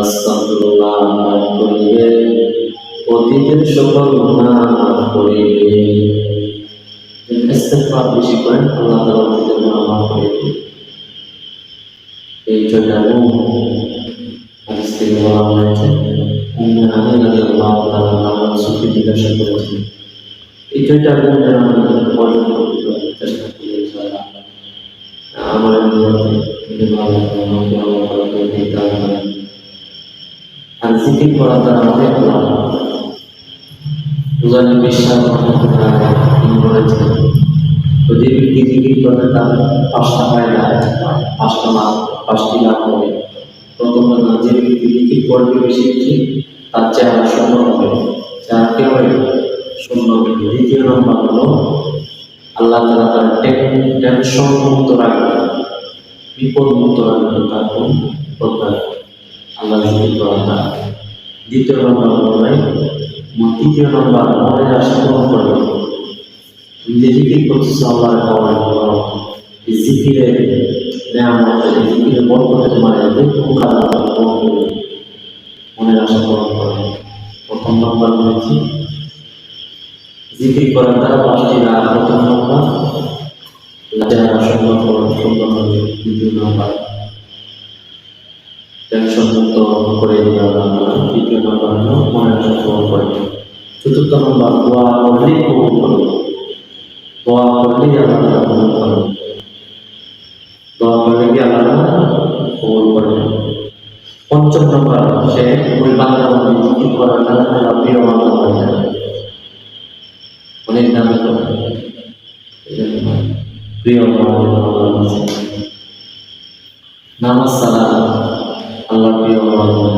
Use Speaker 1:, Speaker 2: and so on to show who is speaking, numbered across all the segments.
Speaker 1: আস্তাগফিরুল্লাহ পাঠ করিবে, অতীতের সকল গুনাহ মাফ করিবে। ইস্তেগফার বেশি করেন, আল্লাহ তাআলা অতীতের গুনাহ মাফ করে দিবেন। এই জন্য হাদিস থেকে বলা হয়েছে, উম্মে হানি রাদিয়াল্লাহু তাআলা আনহা সুফি জিজ্ঞাসা করেছেন, এই জয়টা গুণের আমি অর্জন করতে চেষ্টা করি ইনশাআল্লাহ। আমার নিয়তে আর জিকির করা দ্বারা অনেক লাভ। বুঝানি বিশ্বাস বলেছেন, যদি ব্যক্তি জিকির করে তার 5টা ফায়দা, 5টা লাভ, 5টি লাভ হবে। প্রথম কথা, যে ব্যক্তি জিকির করবে বেশি বেশি তার চেহারা সুন্দর হবে, চেহারা কি হবে? সুন্দর হবে। দ্বিতীয় নম্বর হলো আল্লাহ তাআলা তার টেনশন মুক্ত রাখবে, বিপদ মুক্ত রাখবে, তার কোন প্রকার আল্লাহ জিকির করা দ্বারা। দ্বিতীয় নম্বর হলো তৃতীয় নম্বর মনের আশা পূরণ করবে। তুমি যে জিকির করতেছো আল্লাহর পাওয়ার করো, এই জিকিরের নেয়ামত, এই জিকিরের বরকতে তোমার মনের আশা পূরণ করবে। প্রথম নম্বর বলেছি জিকির করার দ্বারা 5টি লাভ। প্রথম নম্বর চেহারা সুন্দর হবে। দ্বিতীয় নম্বর টেনশন মুক্ত করে দিবে আল্লাহ তাআলা। তৃতীয় নম্বর হলো মনের আশা পূরণ করবে। চতুর্থ নম্বর দোয়া করলেই কবুল করবে, দোয়া করলেই আল্লাহ তাআলা কবুল করবে, দোয়া করলে কি আল্লাহ তাআলা কবুল করবে। পঞ্চম নম্বর, সে ওই বান্দা বান্দি জিকির করার দ্বারা আল্লাহ প্রিয় বান্দা হয়ে যাবে, অনেক দামি করে প্রিয় বান্দা আছে। নামাজ ছাড়া আল্লাহ প্রিয় বান্দা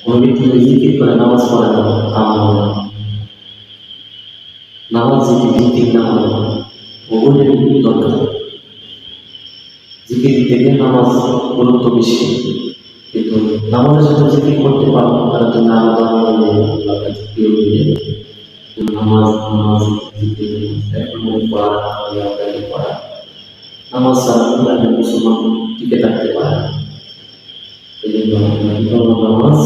Speaker 1: ওই ব্যক্তি জিকির করে নামাজ পড়ে না, কাম হবে না। নামাজ জিকির না হবে, ওগুলোর দরকার। জিকির থেকে নামাজ গুরুত্ব বেশি, কিন্তু নামাজের সাথে জিকির করতে পারবো তাহলে তো নামাজ আল্লাহর কাছে প্রিয় হয়ে যাবে। নামাজ জিকির এখন পড়া, আল্লাহকে পড়া, নামাজ ছাড়া মুসলমান টিকে থাকতে পারে। এই জন্য নামাজ